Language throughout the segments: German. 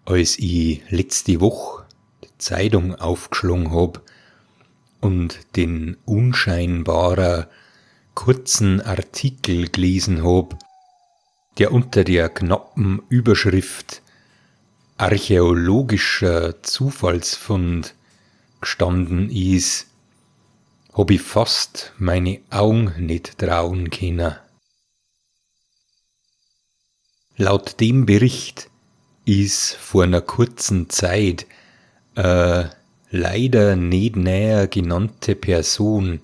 Als ich letzte Woche die Zeitung aufgeschlagen hab und den unscheinbarer kurzen Artikel gelesen hab, der unter der knappen Überschrift Archäologischer Zufallsfund gestanden ist, hab ich fast meine Augen nicht trauen können. Laut dem Bericht ist vor einer kurzen Zeit leider nicht näher genannte Person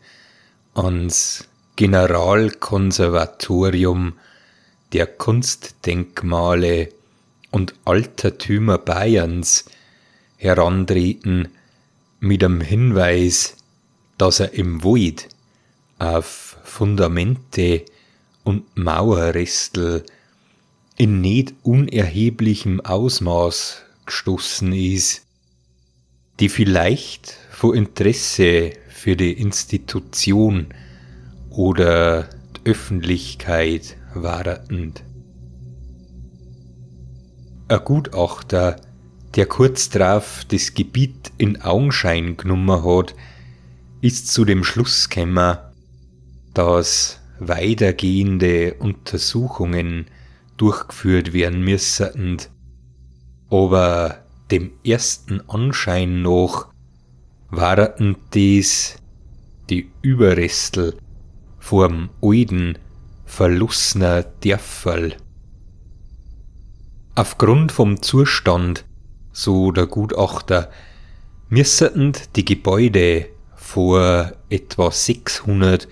ans Generalkonservatorium der Kunstdenkmale und Altertümer Bayerns herantreten mit dem Hinweis, dass er im Wald auf Fundamente und Mauerrestel in nicht unerheblichem Ausmaß gestoßen ist, die vielleicht von Interesse für die Institution oder die Öffentlichkeit waren. Ein Gutachter, der kurz darauf das Gebiet in Augenschein genommen hat, ist zu dem Schluss gekommen, dass weitergehende Untersuchungen durchgeführt werden müssen, aber dem ersten Anschein nach waren dies die Überrestel vom alten, verlassenen Dörferl. Aufgrund vom Zustand, so der Gutachter, müssten die Gebäude vor etwa 600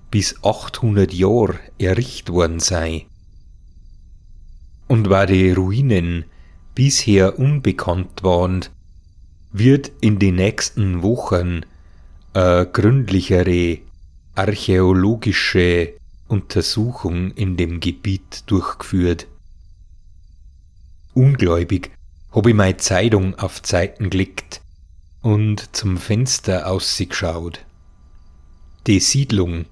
bis 800 Jahren errichtet worden sein. Und weil die Ruinen bisher unbekannt waren, wird in den nächsten Wochen eine gründlichere archäologische Untersuchung in dem Gebiet durchgeführt. Ungläubig habe ich meine Zeitung auf die Seiten gelegt und zum Fenster ausgeschaut. Die Siedlung,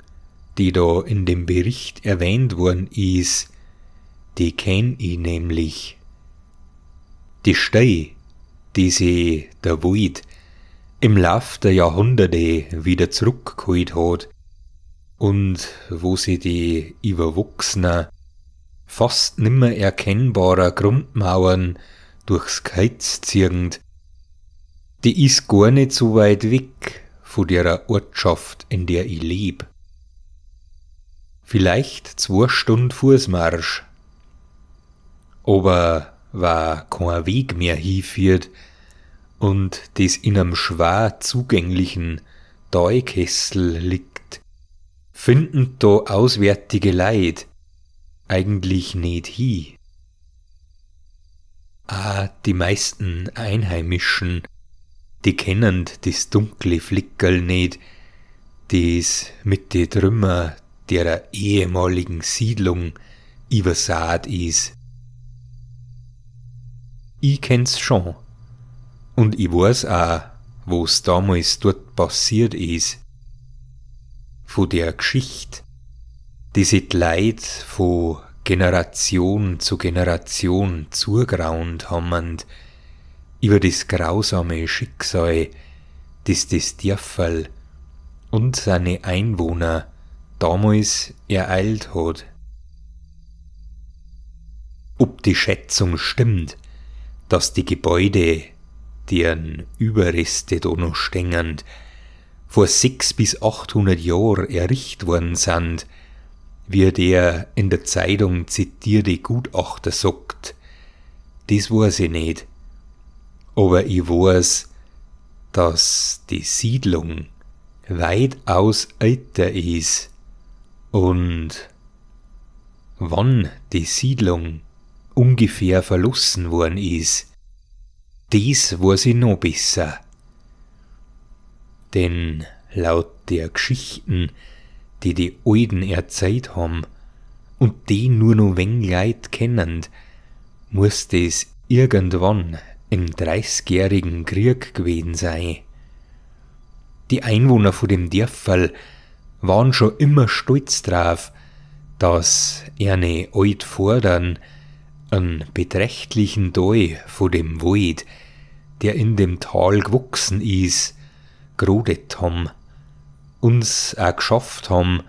die da in dem Bericht erwähnt worden ist, die kenn ich nämlich. Die Steine, die sie der Wald im Lauf der Jahrhunderte wieder zurückgeholt hat und wo sie die überwachsenen, fast nimmer erkennbarer Grundmauern durchs Kreuz ziehend, die ist gar nicht so weit weg von der Ortschaft, in der ich leb. Vielleicht 2 Stunden Fußmarsch. Aber weil kein Weg mehr hinführt und das in einem schwer zugänglichen Talkessel liegt, finden da auswärtige Leute eigentlich nicht hin. Auch die meisten Einheimischen, die kennen das dunkle Flickerl nicht, das mit den Trümmer der ehemaligen Siedlung übersät ist. Ich kenn's schon und ich weiß auch, was damals dort passiert ist. Von der Geschichte, die sich die Leute von Generation zu Generation zugeraunt haben, über das grausame Schicksal, das das Dörferl und seine Einwohner damals ereilt hat. Ob die Schätzung stimmt, dass die Gebäude, deren Überreste da noch stehen, vor 600 bis 800 Jahren errichtet worden sind, wie der in der Zeitung zitierte Gutachter sagt, das weiß ich nicht. Aber ich weiß, dass die Siedlung weitaus älter ist und wann die Siedlung ungefähr verlassen worden ist, das weiß ich noch besser. Denn laut der Geschichten, die die Alten erzählt haben und die nur noch wenig Leute kennen, muss das irgendwann im 30-jährigen Krieg gewesen sein. Die Einwohner von dem Dörferl waren schon immer stolz drauf, dass eine Altvordern Einen beträchtlichen Teil von dem Wald, der in dem Tal gewachsen ist, gerodet haben, uns auch geschafft haben,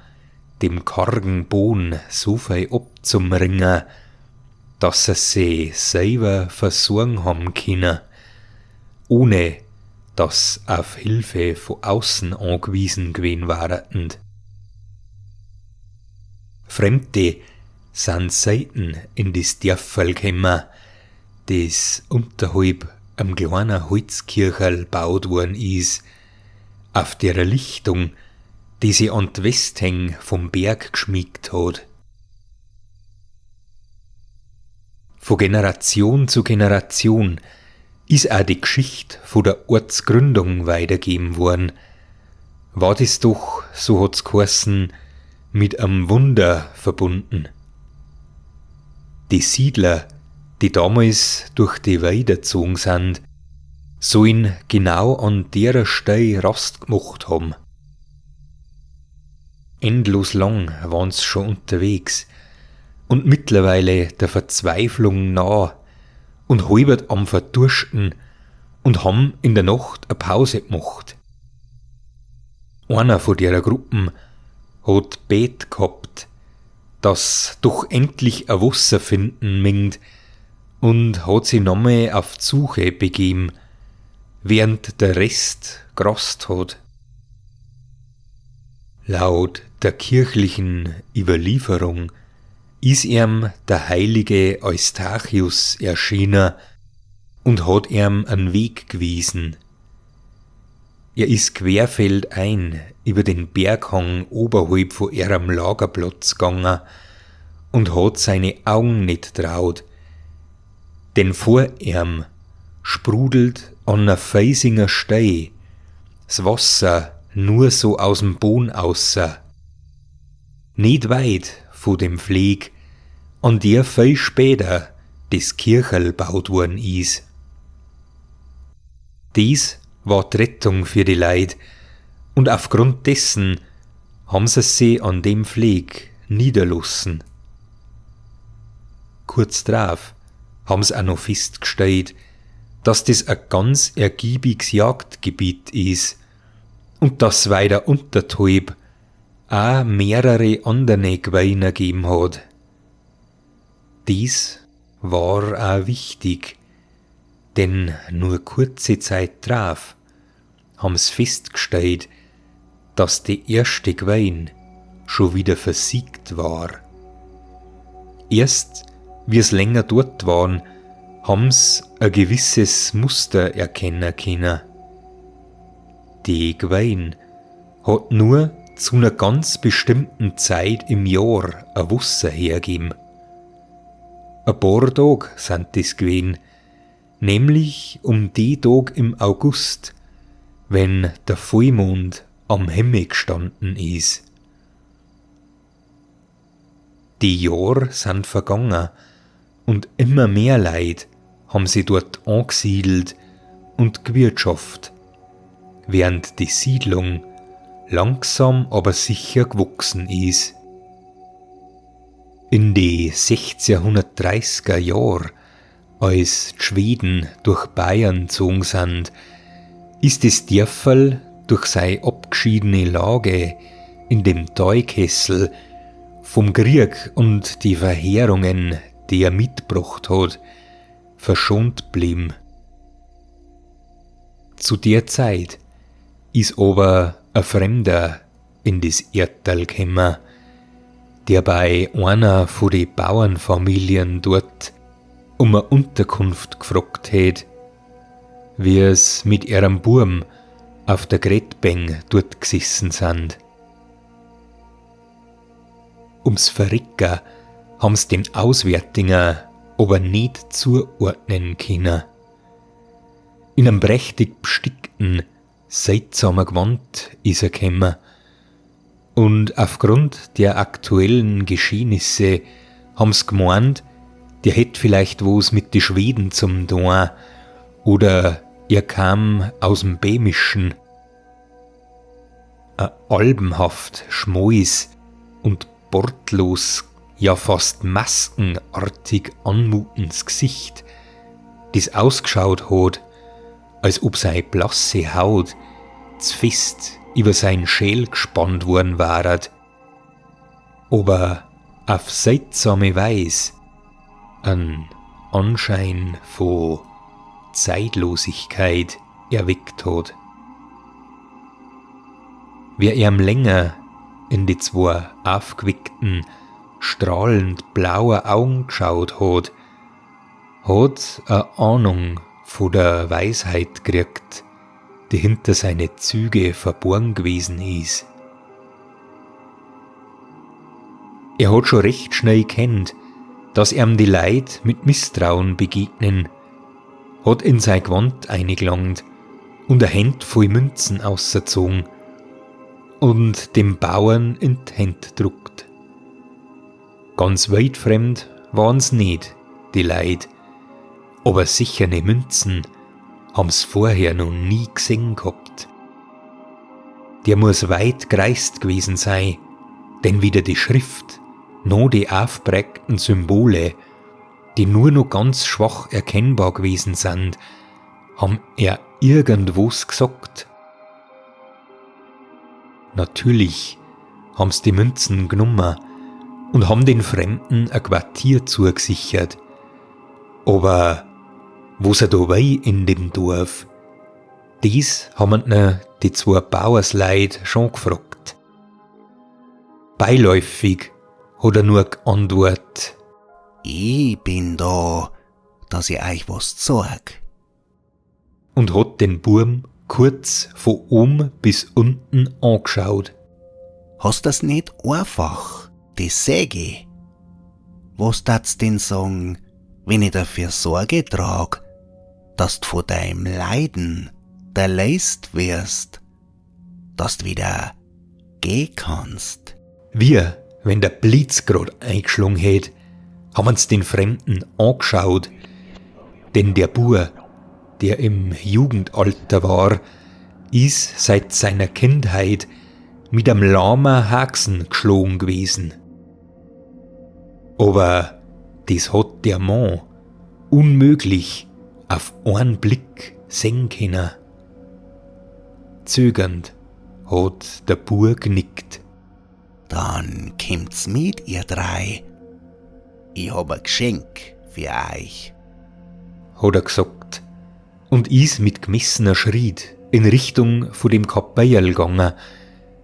dem kargen Boden so viel abzumringen, dass sie sich selber versorgen haben können, ohne dass auf Hilfe von außen angewiesen gewesen waren. Fremde sind selten in das Dörferl gekommen, das unterhalb am kleinen Holzkircherl gebaut worden ist, auf der Lichtung, die sie an die Westhäng vom Berg geschmiegt hat. Von Generation zu Generation ist auch die Geschichte von der Ortsgründung weitergegeben worden. War das doch, so hat's geheißen, mit einem Wunder verbunden. Die Siedler, die damals durch die Wälder gezogen sind, sollen genau an der Stelle Rast gemacht haben. Endlos lang waren's schon unterwegs und mittlerweile der Verzweiflung nah und halbert am Verdursten und haben in der Nacht eine Pause gemacht. Einer von der Gruppen hat bet gehabt, dass doch endlich ein Wasser finden mengt und hat sich nochmal auf die Suche begeben, während der Rest gerast hat. Laut der kirchlichen Überlieferung ist ihm der heilige Eustachius erschienen und hat ihm einen Weg gewiesen. Er ist querfeldein über den Berghang oberhalb von ihrem Lagerplatz gegangen und hat seine Augen nicht traut, denn vor ihm sprudelt an einer felsinger Stei das Wasser nur so aus dem Boden außer. Nicht weit von dem Pfleg, an der viel später das Kircherl gebaut worden ist. Dies war die Rettung für die Leute und aufgrund dessen haben sie sich an dem Pfleg niederlassen. Kurz drauf haben sie auch noch festgestellt, dass das ein ganz ergiebiges Jagdgebiet ist und dass weiter unterhalb auch mehrere andere Quellen gegeben hat. Dies war auch wichtig, denn nur kurze Zeit drauf haben sie festgestellt, dass die erste Quelle schon wieder versiegt war. Erst, wie es länger dort waren, haben sie ein gewisses Muster erkennen können. Die Quelle hat nur zu einer ganz bestimmten Zeit im Jahr ein Wasser hergeben. Ein paar Tage sind das gewesen, nämlich die Tage im August, wenn der Vollmond am Himmel gestanden ist. Die Jahre sind vergangen und immer mehr Leute haben sie dort angesiedelt und gewirtschaftet, während die Siedlung langsam aber sicher gewachsen ist. In die 1630er Jahre, als die Schweden durch Bayern gezogen sind, ist das Dörferl durch seine abgeschiedene Lage in dem Talkessel vom Krieg und die Verheerungen, die er mitgebracht hat, verschont blieben. Zu der Zeit ist aber ein Fremder in das Erdtal gekommen, der bei einer von den Bauernfamilien dort um eine Unterkunft gefragt hat, wie es mit ihrem Burm auf der Gretbeng dort gesessen sind. Ums Verrecken haben sie den Auswärtinger aber nicht zuordnen können. In einem prächtig bestickten, seltsamen Gewand ist er gekommen und aufgrund der aktuellen Geschehnisse haben sie gemeint, der hätte vielleicht was mit den Schweden zum tun oder er kam aus dem Bämischen. Ein albenhaft schmales und bortlos ja fast maskenartig anmutendes Gesicht, das ausgeschaut hat, als ob seine blasse Haut zu fest über seinen Schäl gespannt worden war, aber auf seltsame Weise einen Anschein von Zeitlosigkeit erweckt hat. Wer ihm länger in die zwei aufgeweckten, strahlend blaue Augen geschaut hat, hat eine Ahnung von der Weisheit gekriegt, die hinter seine Züge verborgen gewesen ist. Er hat schon recht schnell kennt, dass ihm die Leid mit Misstrauen begegnen, hat in sein Gewand eingelangt und ein Händ voll Münzen ausgezogen und dem Bauern in die Hände druckt. Ganz weltfremd waren's nicht, die Leid, aber sicherne Münzen haben's vorher noch nie gesehen gehabt. Der muss weit gereist gewesen sein, denn weder die Schrift noch die aufprägten Symbole, die nur noch ganz schwach erkennbar gewesen sind, haben er irgendwas gesagt. Natürlich haben's die Münzen genommen und haben den Fremden ein Quartier zugesichert. Aber was er da wei in dem Dorf, dies haben die zwei Bauersleid schon gefragt. Beiläufig hat er nur geantwortet: Ich bin da, dass ich euch was zeig. Und hat den Burm kurz von oben bis unten angeschaut. Hast das nicht einfach, die Säge? Was darfst denn sagen, wenn ich dafür Sorge trag, dass du von deinem Leiden erlöst wirst, dass du wieder gehen kannst? Wir, wenn der Blitz grad eingeschlagen hätt, haben uns den Fremden angeschaut, denn der Bur, der im Jugendalter war, ist seit seiner Kindheit mit einem lahmen Haxen geschlagen gewesen. Aber das hat der Mann unmöglich auf einen Blick sehen können. Zögernd hat der Bur genickt. Dann kommt's mit, ihr drei. Ich hab ein Geschenk für euch, hat er gesagt und ist mit gemessener Schritt in Richtung von dem Kapelle gegangen,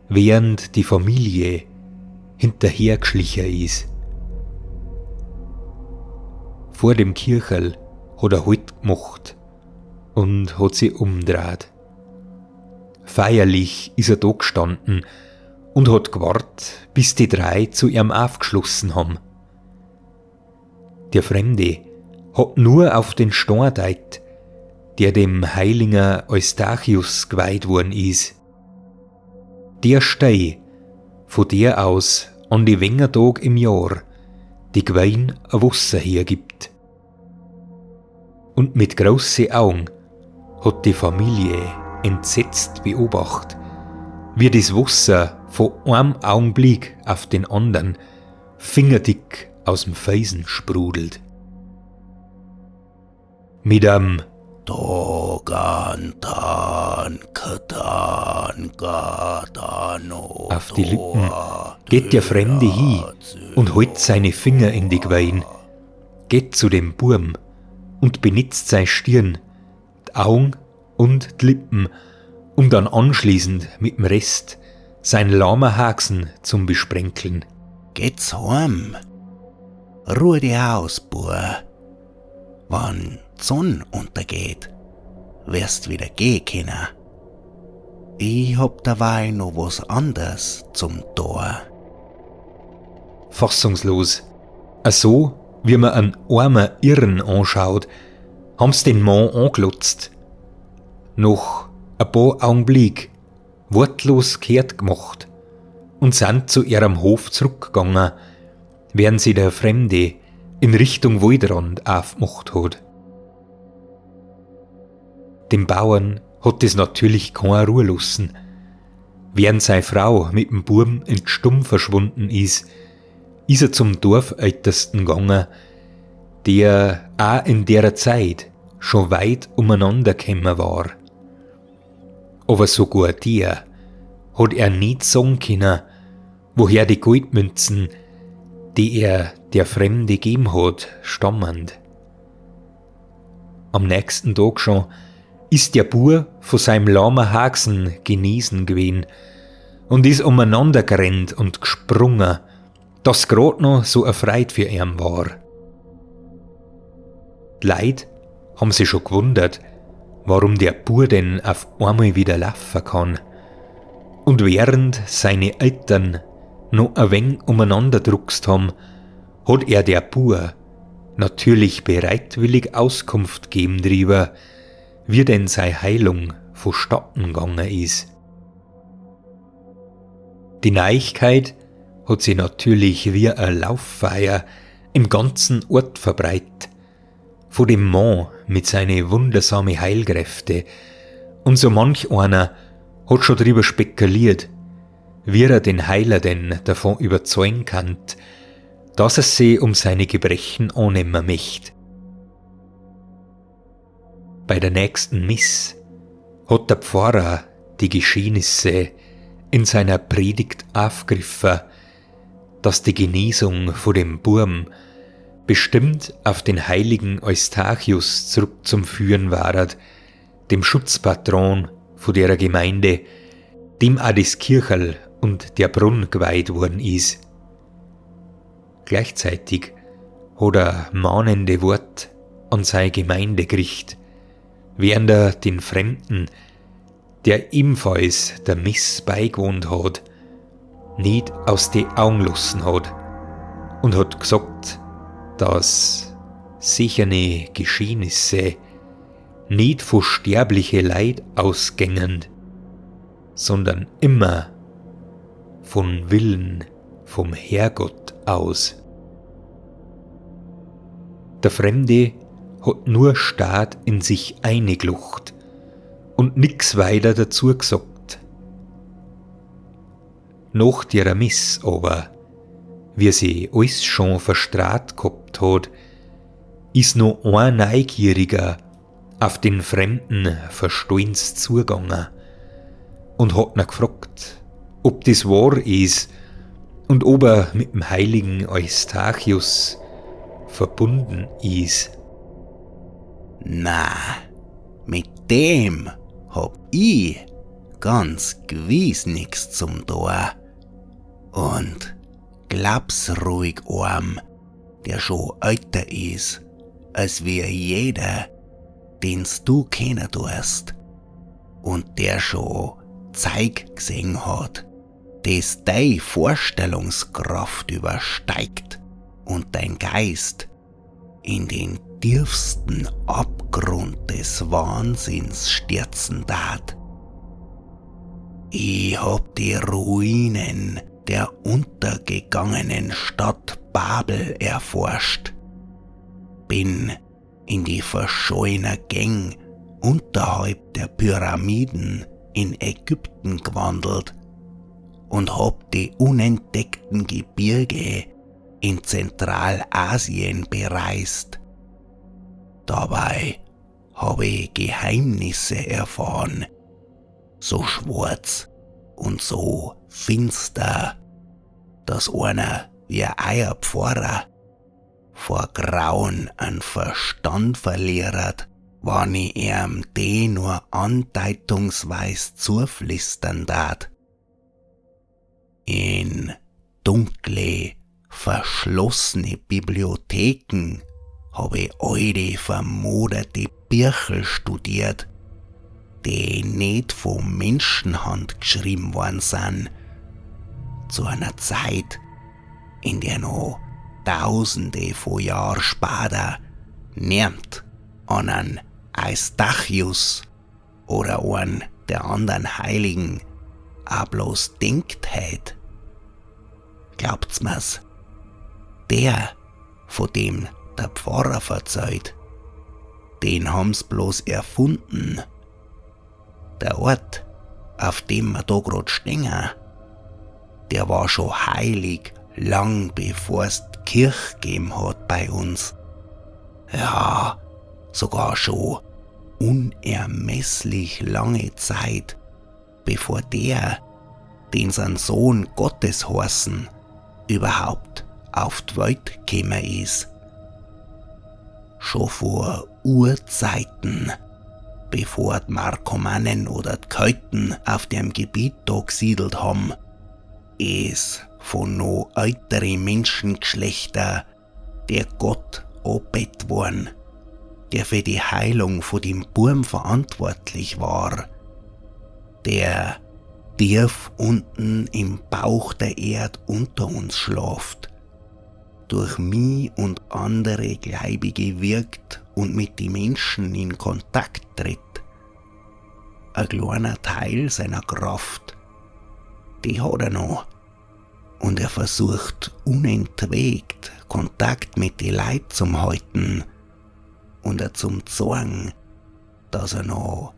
während die Familie hinterhergeschlichen ist. Vor dem Kircherl hat er Halt gemacht und hat sich umgedreht. Feierlich ist er da gestanden und hat gewartet, bis die drei zu ihm aufgeschlossen haben. Der Fremde hat nur auf den Stein gedeutet, der dem Heiliger Eustachius geweiht worden ist. Der Stein, von der aus an die Wengertag im Jahr die Gwein ein Wasser hergibt. Und mit großen Augen hat die Familie entsetzt beobachtet, wie das Wasser von einem Augenblick auf den anderen fingerdick aus dem Felsen sprudelt. Mit einem Togantan, Katan, Gatano auf die Lippen geht der Fremde hin und hält seine Finger in die Gwein, geht zu dem Burm und benutzt seine Stirn, die Augen und die Lippen, um dann anschließend mit dem Rest sein lahmer Haxen zum Besprenkeln. Geht's heim. Ruhe dich aus, Bur. Wann die Sonne untergeht, wirst wieder gehen können. Ich hab dabei noch was anderes zum Tor. Fassungslos, so wie man einen armen Irren anschaut, haben's den Mann anglotzt. Noch ein paar Augenblick wortlos kehrt gemacht und sind zu ihrem Hof zurückgegangen, während sie der Fremde in Richtung Waldrand aufgemacht hat. Dem Bauern hat es natürlich keine Ruhe lassen. Während seine Frau mit dem Buben in die Stumm verschwunden ist ist er zum Dorfältesten gegangen, der auch in der Zeit schon weit umeinander gekommen war. Aber sogar der hat er nicht sagen können, woher die Goldmünzen, die er der Fremde gegeben hat, stammen. Am nächsten Tag schon ist der Bub von seinem lahmen Haxen genesen gewesen und ist umeinander gerannt und gesprungen, dass grad noch so erfreut für ihn war. Die Leute haben sich schon gewundert, warum der Bub denn auf einmal wieder laufen kann. Und während seine Eltern noch ein wenig umeinander druckst haben, hat er der Bub natürlich bereitwillig Auskunft gegeben darüber, wie denn seine Heilung vonstatten gegangen ist. Die Neuigkeit hat sich natürlich wie eine Lauffeier im ganzen Ort verbreitet, von dem Mann mit seinen wundersamen Heilkräfte, und so manch einer hat schon darüber spekuliert, wie er den Heiler denn davon überzeugen kann, dass er sich um seine Gebrechen annehmen möchte. Bei der nächsten Miss hat der Pfarrer die Geschehnisse in seiner Predigt aufgegriffen, dass die Genesung von dem Burm bestimmt auf den heiligen Eustachius zurückzuführen war, dem Schutzpatron von der Gemeinde, dem auch das Kircherl und der Brunn geweiht worden ist. Gleichzeitig hat er mahnende Wort an seine Gemeinde gerichtet, während er den Fremden, der ebenfalls der Miss beigewohnt hat, nicht aus den Augen lassen hat und hat gesagt, dass sichere Geschehnisse nicht von sterbliche Leid ausgängen, sondern immer von Willen vom Herrgott aus. Der Fremde hat nur stark in sich einglucht und nix weiter dazu gesagt. Nach der Miss aber, wie sie alles schon verstrahlt gehabt hat, ist noch ein Neugieriger auf den Fremden verstohens zugegangen und hat ihn gefragt, ob das wahr ist und ob er mit dem heiligen Eustachius verbunden ist. Na, mit dem hab ich ganz gewiss nix zum Tor. Und glaub's ruhig arm, der schon älter ist, als wie jeder, den's du kennen tust, und der schon Zeug gesehen hat, das deine Vorstellungskraft übersteigt und dein Geist in den tiefsten Abgrund des Wahnsinns stürzen tat. Ich hab die Ruinen der untergegangenen Stadt Babel erforscht, bin in die verschollene Gänge unterhalb der Pyramiden in Ägypten gewandelt und hab die unentdeckten Gebirge in Zentralasien bereist. Dabei habe ich Geheimnisse erfahren, so schwarz und so finster, dass einer wie euer Pfarrer vor Grauen an Verstand verliert, wann ich ihm den nur andeutungsweis zuflüstern tat. In dunkle, verschlossene Bibliotheken habe ich alte, vermoderte Bücher studiert, die nicht von Menschenhand geschrieben worden sind, zu einer Zeit, in der noch Tausende von Jahren später niemand an einen Eustachius oder einen der anderen Heiligen auch bloß denkt hätt. Glaubt's mir's, der, von dem der Pfarrer verzeiht, den haben's bloß erfunden. Der Ort, auf dem wir da grad stehen, der war schon heilig lang bevor's die Kirche gegeben hat bei uns. Ja, sogar schon unermesslich lange Zeit, bevor der, den sein Sohn Gottes heißen, überhaupt auf die Welt gekommen ist. Schon vor Urzeiten, bevor die Markomannen oder die Kelten auf dem Gebiet da gesiedelt haben, ist von noch älteren Menschengeschlechter der Gott anbett worden, der für die Heilung von dem Burm verantwortlich war, der tief unten im Bauch der Erde unter uns schlaft, durch mich und andere Gläubige wirkt und mit den Menschen in Kontakt tritt. Ein kleiner Teil seiner Kraft, die hat er noch. Und er versucht unentwegt Kontakt mit den Leuten zu halten und er zum zeigen, dass er noch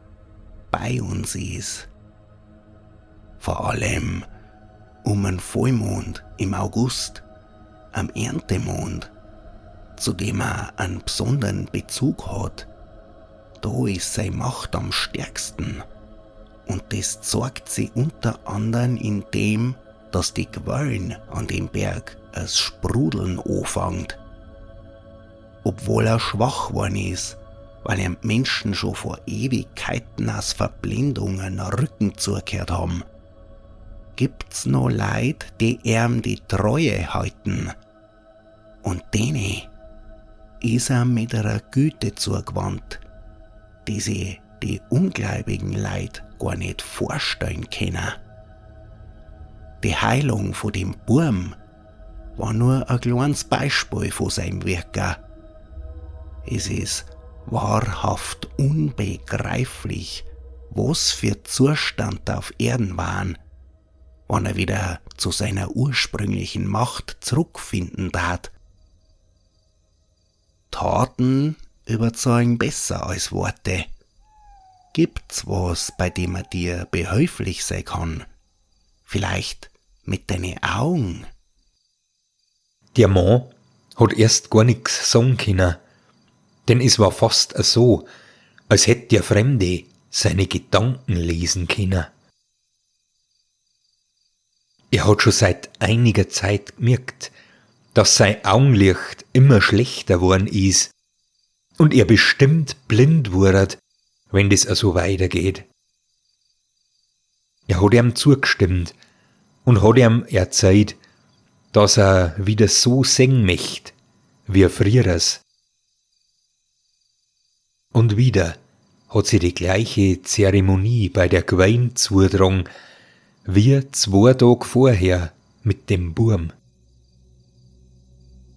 bei uns ist. Vor allem einen Vollmond im August, am Erntemond, zu dem er einen besonderen Bezug hat. Da ist seine Macht am stärksten und das zeigt sie unter anderem in dem, dass die Quellen an dem Berg es Sprudeln anfängt. Obwohl er schwach geworden ist, weil ihm Menschen schon vor Ewigkeiten aus Verblendungen Rücken zugekehrt haben, gibt's noch Leute, die ihm die Treue halten. Und denen ist er mit einer Güte zugewandt, die sie die ungläubigen Leute gar nicht vorstellen können. Die Heilung von dem Burm war nur ein kleines Beispiel von seinem Wirken. Es ist wahrhaft unbegreiflich, was für Zustand auf Erden waren, wenn er wieder zu seiner ursprünglichen Macht zurückfinden tat. Taten überzeugen besser als Worte. Gibt's was, bei dem er dir behilflich sein kann? Vielleicht mit deinen Augen? Der Mann hat erst gar nix sagen können, denn es war fast so, als hätte der Fremde seine Gedanken lesen können. Er hat schon seit einiger Zeit gemerkt, dass sein Augenlicht immer schlechter worden ist und er bestimmt blind wird, wenn das so weitergeht. Er hat ihm zugestimmt und hat ihm erzählt, dass er wieder so singen möchte, wie früheres. Und wieder hat sie die gleiche Zeremonie bei der Queen zugetragen, wie 2 Tage vorher mit dem Burm.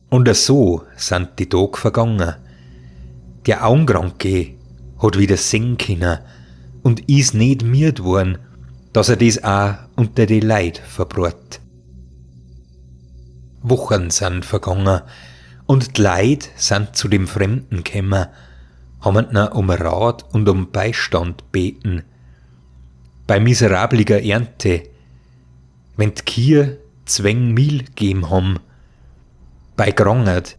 Und so sind die Tage vergangen. Der Augenkranke hat wieder singen können und ist nicht müde worden, dass er das auch unter die Leute verbracht. Wochen sind vergangen und die Leute sind zu dem Fremden gekommen, haben ihn um Rat und um Beistand beten. Bei miserabliger Ernte, wenn die Kühe 2 Mil gegeben haben, bei Krankheit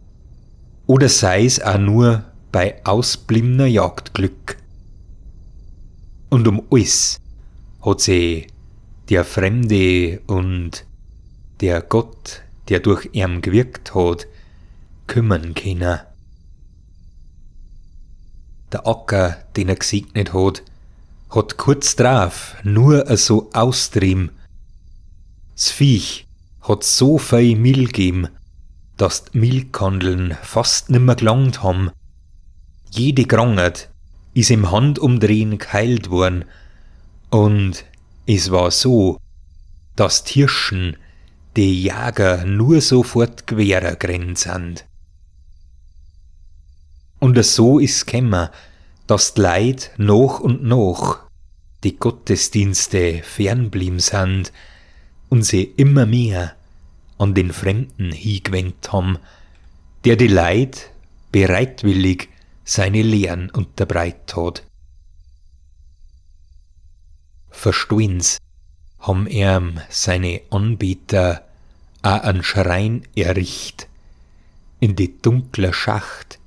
oder sei's auch nur bei ausbliebener Jagdglück. Und um alles hat sie der Fremde und der Gott, der durch ihn gewirkt hat, kümmern können. Der Acker, den er gesegnet hat kurz drauf nur so austrieben. Das Viech hat so viel Mehl gegeben, dass die Milchkandeln fast nimmer gelangt haben. Jede Krankheit ist im Handumdrehen geheilt worden und es war so, dass die Hirschen die Jäger nur sofort querer gerannt sind. Und so ist es gekommen, dass die Leute nach und nach die Gottesdienste fernblieben sind und sie immer mehr an den Fremden hingewendet haben, der die Leute bereitwillig seine Lehren unterbreitet hat. Verstehen's, haben seine Anbeter auch einen Schrein erricht, in die dunkle Schacht,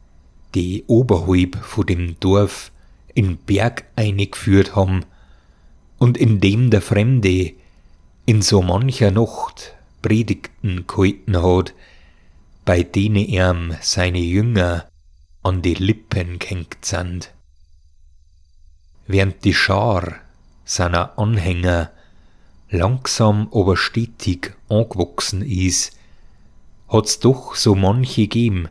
die oberhalb von dem Dorf in Berg eingeführt haben und in dem der Fremde in so mancher Nacht Predigten gehalten hat, bei denen ihm seine Jünger an die Lippen gehängt sind. Während die Schar seiner Anhänger langsam aber stetig angewachsen ist, hat's doch so manche gegeben,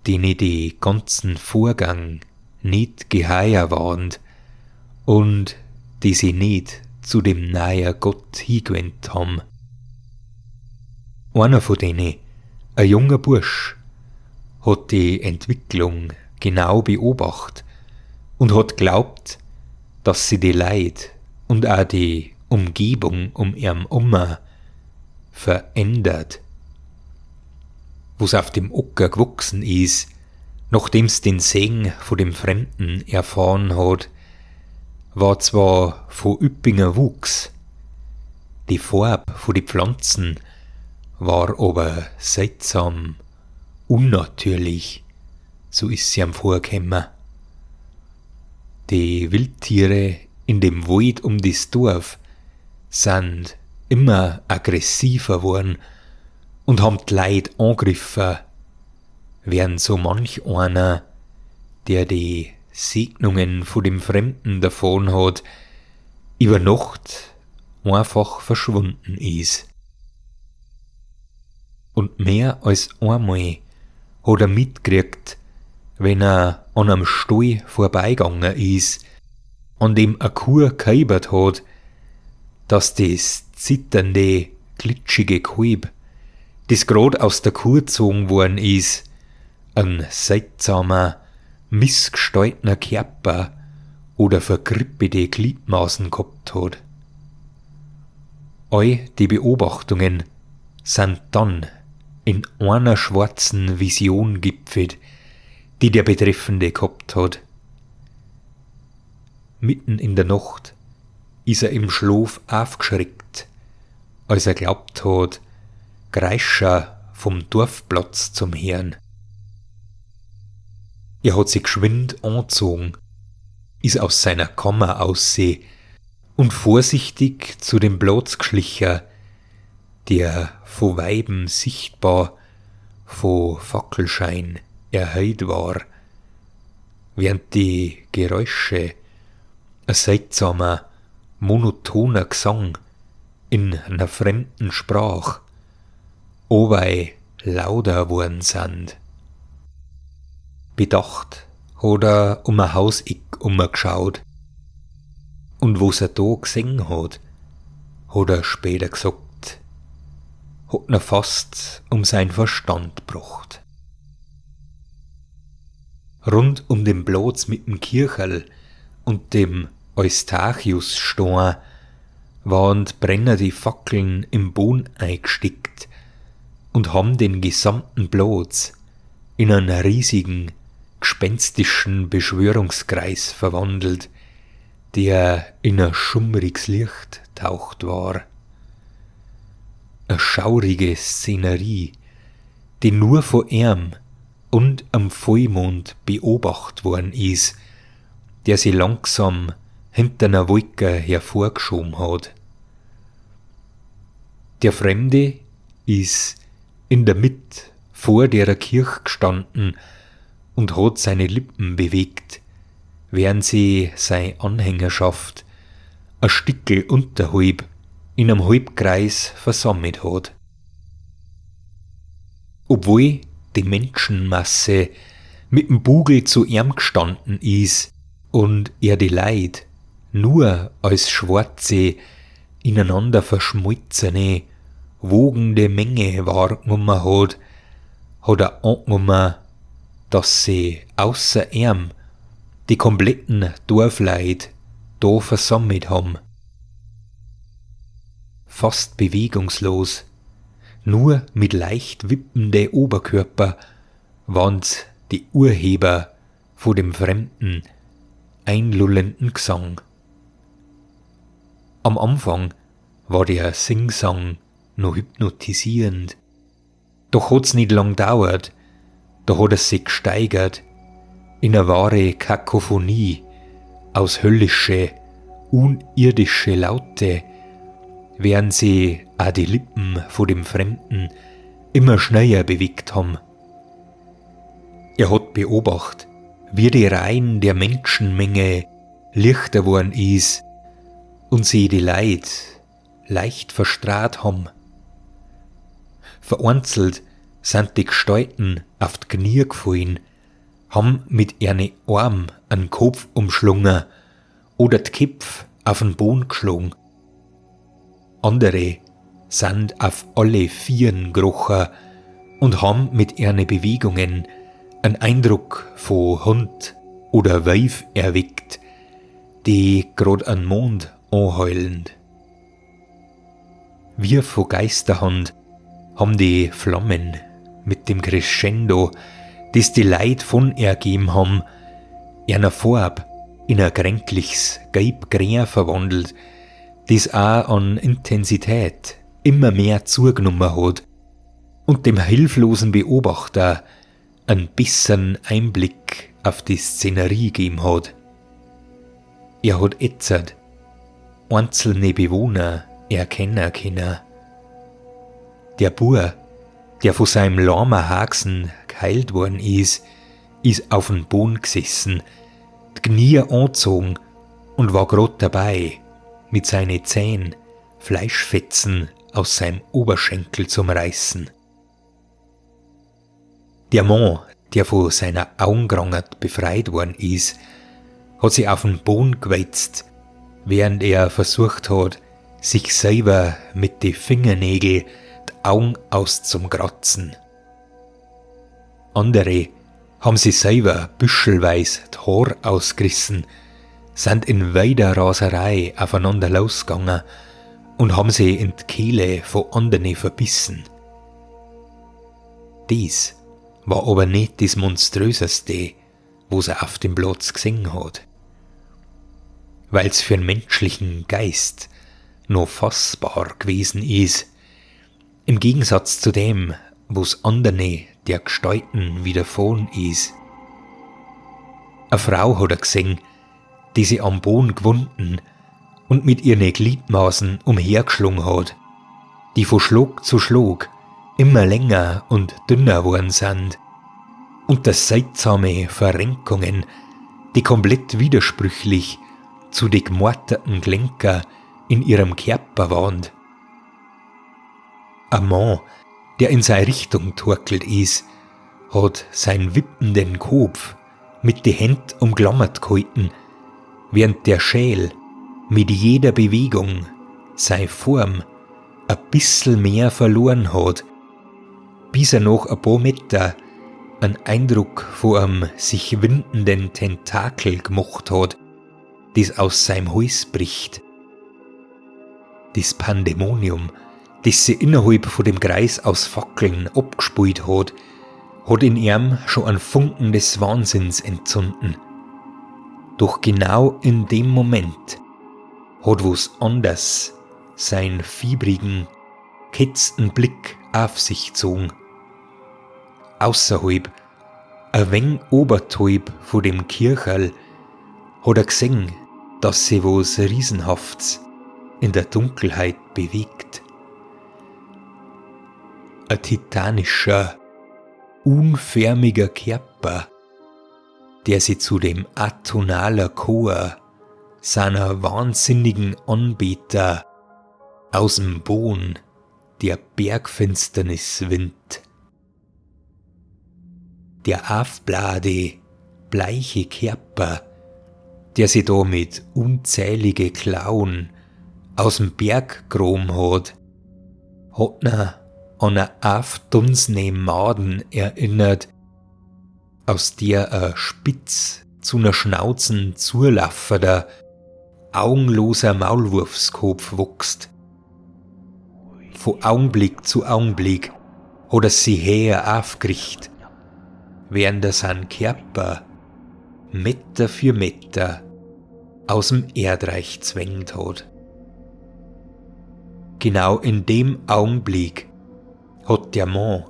denen die ganzen Vorgang nicht geheuer waren und die sie nicht zu dem neuen Gott hingewendet haben. Einer von denen, ein junger Bursch, hat die Entwicklung genau beobachtet und hat glaubt, dass sie die Leid und auch die Umgebung um ihn herum verändert. Was auf dem Acker gewachsen ist, nachdem's den Segen von dem Fremden erfahren hat, war zwar von üppiger Wuchs, die Farbe von die Pflanzen war aber seltsam unnatürlich, so ist sie ihm vorgekommen. Die Wildtiere in dem Wald um das Dorf sind immer aggressiver geworden und haben die Leute angegriffen, während so manch einer, der die Segnungen von dem Fremden davon hat, über Nacht einfach verschwunden ist. Und mehr als einmal hat er mitgekriegt, wenn er an einem Stall vorbeigegangen ist, an dem eine Kuh gekalbert hat, dass das zitternde, glitschige Kalb, das grad aus der Kuh gezogen worden ist, ein seltsamer, missgestaltener Körper oder verkrippete Gliedmaßen gehabt hat. All die Beobachtungen sind dann in einer schwarzen Vision gipfelt, die der Betreffende gehabt hat. Mitten in der Nacht ist er im Schlaf aufgeschreckt, als er glaubt hat, Kreischer vom Dorfplatz zum Hören. Er hat sich geschwind angezogen, ist aus seiner Kammer ausseh und vorsichtig zu dem Platz geschlichen, der von Weiben sichtbar von Fackelschein erhellt war, während die Geräusche, ein seltsamer, monotoner Gesang in einer fremden Sprache, allweil lauter worden sind. Bedacht hat er um ein Hauseck umgeschaut, und was er da gesehen hat er später gesagt, hat ihn fast um seinen Verstand gebracht. Rund um den Platz mit dem Kircherl und dem Eustachiusstein waren brennende Fackeln im Boden eingesteckt und haben den gesamten Platz in einen riesigen, gespenstischen Beschwörungskreis verwandelt, der in ein schummriges Licht taucht war. Eine schaurige Szenerie, die nur von ihm und am Vollmond beobachtet worden ist, der sie langsam hinter einer Wolke hervorgeschoben hat. Der Fremde ist in der Mitte vor der Kirche gestanden und hat seine Lippen bewegt, während sie seine Anhängerschaft ein Stickel unterhalb in einem Halbkreis versammelt hat. Obwohl die Menschenmasse mit dem Bugel zu ihm gestanden ist und er die Leid nur als schwarze, ineinander verschmolzene, wogende Menge wahrgenommen hat er angenommen, dass sie außer ihm die kompletten Dorfleid da versammelt haben. Fast bewegungslos, nur mit leicht wippende Oberkörper waren's die Urheber von dem fremden, einlullenden Gesang. Am Anfang war der Singsang noch hypnotisierend. Doch hat's nicht lang gedauert, da hat es sich gesteigert in eine wahre Kakophonie aus höllische, unirdische Laute, während sie auch die Lippen vor dem Fremden immer schneller bewegt haben. Er hat beobachtet, wie die Reihen der Menschenmenge lichter worden ist und sie die Leid leicht verstrahlt haben. Vereinzelt sind die Gestalten auf die Knie gefallen, haben mit ihren Arm einen Kopf umschlungen oder die Köpfe auf den Boden geschlagen. Andere sind auf alle Vieren gekrochen und haben mit ihren Bewegungen einen Eindruck von Hund oder Weib erweckt, die grad an Mond anheulend. Wie von Geisterhand haben die Flammen mit dem Crescendo, das die Leid von ergeben haben, einer Farbe in ein kränkliches Gelb-Grün verwandelt, das auch an Intensität immer mehr zugenommen hat und dem hilflosen Beobachter einen besseren Einblick auf die Szenerie gegeben hat. Er hat jetzt einzelne Bewohner erkennen können. Der Bub, der von seinem lahmen Haxen geheilt worden ist auf dem Boden gesessen, die Knie angezogen und war grad dabei, mit seinen Zähnen Fleischfetzen aus seinem Oberschenkel zum Reißen. Der Mann, der von seiner Augenkrankheit befreit worden ist, hat sich auf den Boden gewälzt, während er versucht hat, sich selber mit den Fingernägeln die Augen auszumkratzen. Andere haben sich selber büschelweise die Haare ausgerissen, sind in wilder Raserei aufeinander losgegangen und haben sie in die Kehle von anderen verbissen. Dies war aber nicht das Monströseste, was er auf dem Platz gesehen hat. Weil's für den menschlichen Geist noch fassbar gewesen ist, im Gegensatz zu dem, was anderen der Gestalten widerfahren ist. Eine Frau hat er gesehen, die sie am Boden gewunden und mit ihren Gliedmaßen umhergeschlungen hat, die von Schlag zu Schlag immer länger und dünner worden sind, und das seltsame Verrenkungen, die komplett widersprüchlich zu den gemorterten Gelenker in ihrem Körper waren. Ein Mann, der in seine Richtung torkelt ist, hat seinen wippenden Kopf mit den Händen umklammert gehalten, während der Schäl mit jeder Bewegung seine Form ein bisschen mehr verloren hat, bis er nach ein paar Meter einen Eindruck von einem sich windenden Tentakel gemacht hat, das aus seinem Hals bricht. Das Pandemonium, das sie innerhalb von dem Kreis aus Fackeln abgespielt hat in ihm schon einen Funken des Wahnsinns entzünden. Doch genau in dem Moment hat was anders seinen fiebrigen, gehetzten Blick auf sich gezogen. Außerhalb, ein wenig oberhalb von dem Kircherl, hat er gesehen, dass sich was Riesenhaftes in der Dunkelheit bewegt. Ein titanischer, unförmiger Körper, der sich zu dem atonaler Chor seiner wahnsinnigen Anbeter aus dem Boden der Bergfinsternis windt. Der aufblade, bleiche Körper, der sich da mit unzählige Klauen aus dem Berg gegraben hat ihn an eine aufdunsene Maden erinnert, aus der ein spitz zu einer Schnauzen zulaufender, augenloser Maulwurfskopf wächst. Von Augenblick zu Augenblick hat er sich her aufgerichtet, während er seinen Körper Meter für Meter aus dem Erdreich zwängt hat. Genau in dem Augenblick hat der Mann,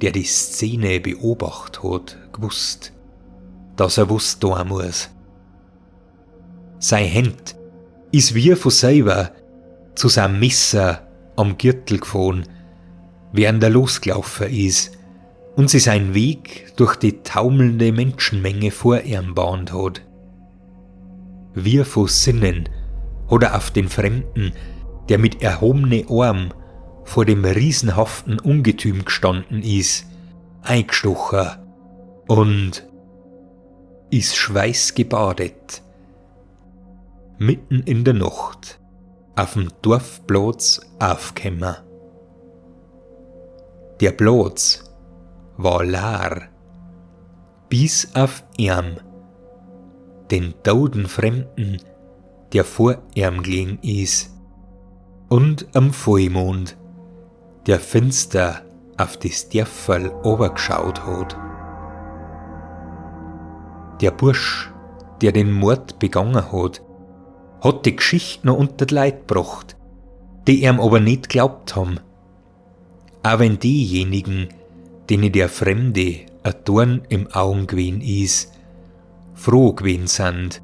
der die Szene beobachtet hat, gewusst, dass er was tun muss. Sein Hemd ist wie von selber zu seinem Messer am Gürtel gefahren, während er losgelaufen ist und sie seinen Weg durch die taumelnde Menschenmenge vor ihm bahnt hat. Wie von Sinnen hat er auf den Fremden, der mit erhobenen Arm vor dem riesenhaften Ungetüm gestanden ist, eingestochen und ist schweißgebadet mitten in der Nacht auf dem Dorfplatz aufgekommen. Der Platz war leer, bis auf ihn, den toten Fremden, der vor ihm gelegen ist, und am Vollmond, der finster auf das Dörferl runtergeschaut hat. Der Bursch, der den Mord begangen hat die Geschichte noch unter die Leute gebracht, die ihm aber nicht geglaubt haben. Auch wenn diejenigen, denen der Fremde ein Dorn im Auge gewesen ist, froh gewesen sind,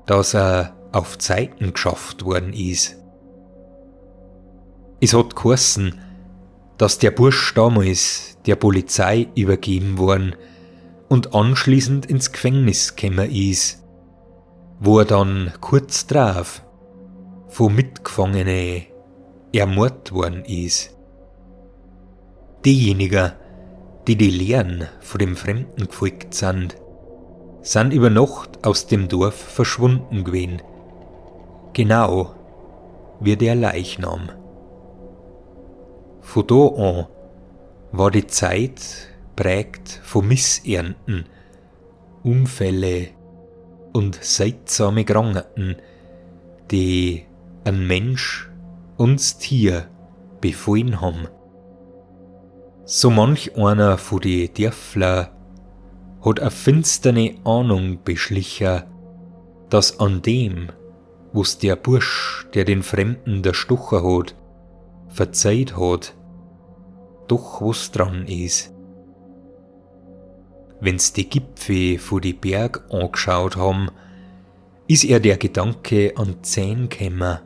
dass er auf Zeiten geschafft worden ist. Es hat geheißen, dass der Bursch damals der Polizei übergeben worden und anschließend ins Gefängnis gekommen ist, wo er dann kurz drauf von Mitgefangenen ermordet worden ist. Diejenigen, die die Lehren von dem Fremden gefolgt sind über Nacht aus dem Dorf verschwunden gewesen, genau wie der Leichnam. Von da an war die Zeit prägt von Missernten, Unfälle und seltsame Krankheiten, die ein Mensch und das Tier befallen haben. So manch einer von die Dörfler hat eine finsterne Ahnung beschlichen, dass an dem, was der Bursch, der den Fremden erstochen hat, verzeiht hat, doch was dran ist. Wenn's die Gipfel von die Berg angeschaut haben, ist der Gedanke an Zähn gekommen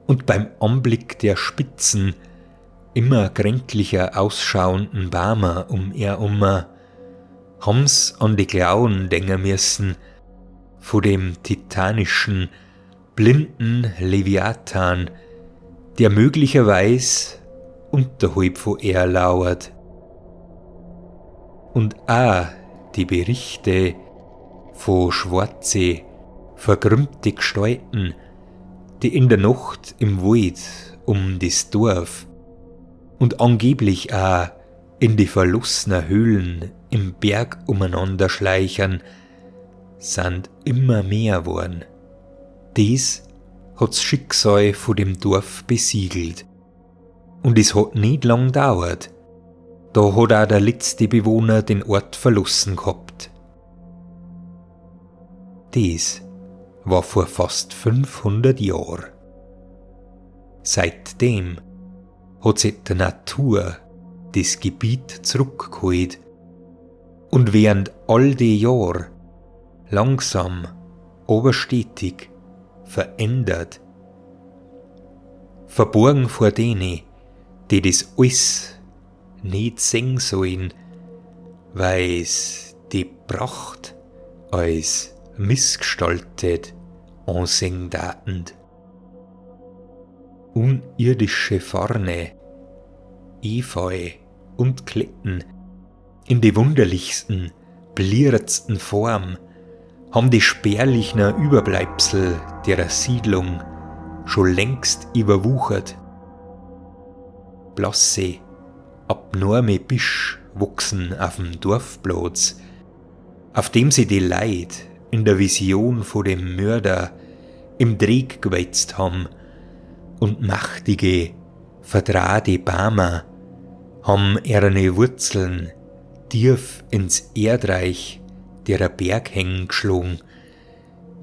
und beim Anblick der Spitzen immer kränklicher ausschauenden Bäume haben's an die Klauen denken müssen von dem titanischen, blinden Leviathan, der möglicherweise unterhalb von er lauert. Und auch die Berichte von schwarze, verkrümmte Gestalten, die in der Nacht im Wald um das Dorf und angeblich auch in die verlassenen Höhlen im Berg umeinander schleichern, sind immer mehr worden. Dies hat's Schicksal von dem Dorf besiegelt. Und es hat nicht lang gedauert. Da hat auch der letzte Bewohner den Ort verlassen gehabt. Dies war vor fast 500 Jahren. Seitdem hat sich die Natur das Gebiet zurückgeholt und während all die Jahre langsam, aber stetig verändert. Verborgen vor denen, die das alles nicht sehen sollen, weil es die Pracht als missgestaltet ansehen datend. Unirdische Farne, Efeu und Kletten in die wunderlichsten, blierendsten Form haben die spärlichen Überbleibsel der Siedlung schon längst überwuchert. Blasse, abnorme Büsch wuchsen auf dem Dorfplatz, auf dem sie die Leute in der Vision von dem Mörder im Dreck gewälzt haben, und mächtige, verdrahte Bäume haben ihre Wurzeln tief ins Erdreich derer Berghängen geschlagen,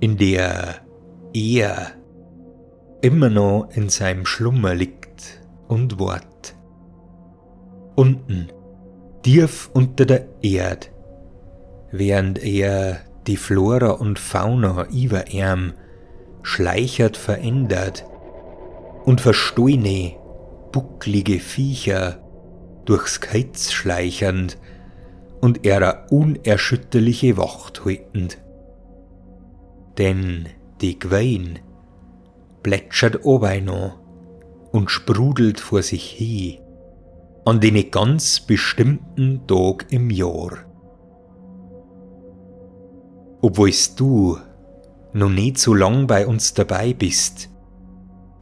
in der er immer noch in seinem Schlummer liegt und Wort. Unten, tief unter der Erd, während er die Flora und Fauna über ihm schleichert verändert und verstohlene, bucklige Viecher durchs Gehölz schleichernd und ihrer unerschütterliche Wacht haltend. Denn die Gwein plätschert obeino und sprudelt vor sich hin an den ganz bestimmten Tag im Jahr. Obwohlst du noch nicht so lang bei uns dabei bist,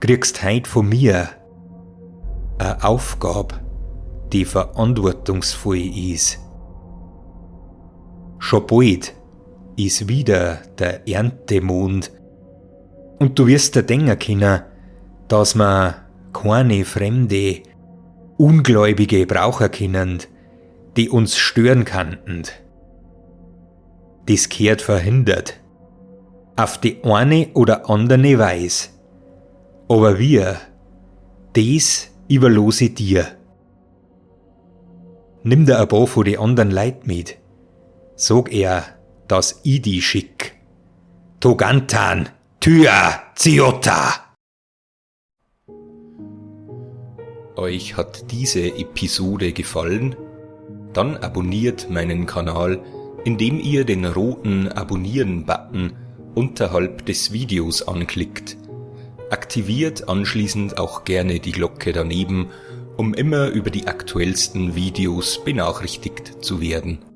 kriegst heut von mir eine Aufgabe, die verantwortungsvoll ist. Schon bald ist wieder der Erntemond und du wirst dir denken können, dass wir keine fremde, Ungläubige brauchen können, die uns stören könnten. Das gehört verhindert, auf die eine oder andere Weise. Aber das überlose dir. Nimm dir ein paar von den anderen Leuten mit. Sag er, dass ich die schick. Togantan, Tya, Ziota. Euch hat diese Episode gefallen? Dann abonniert meinen Kanal, indem ihr den roten Abonnieren-Button unterhalb des Videos anklickt. Aktiviert anschließend auch gerne die Glocke daneben, um immer über die aktuellsten Videos benachrichtigt zu werden.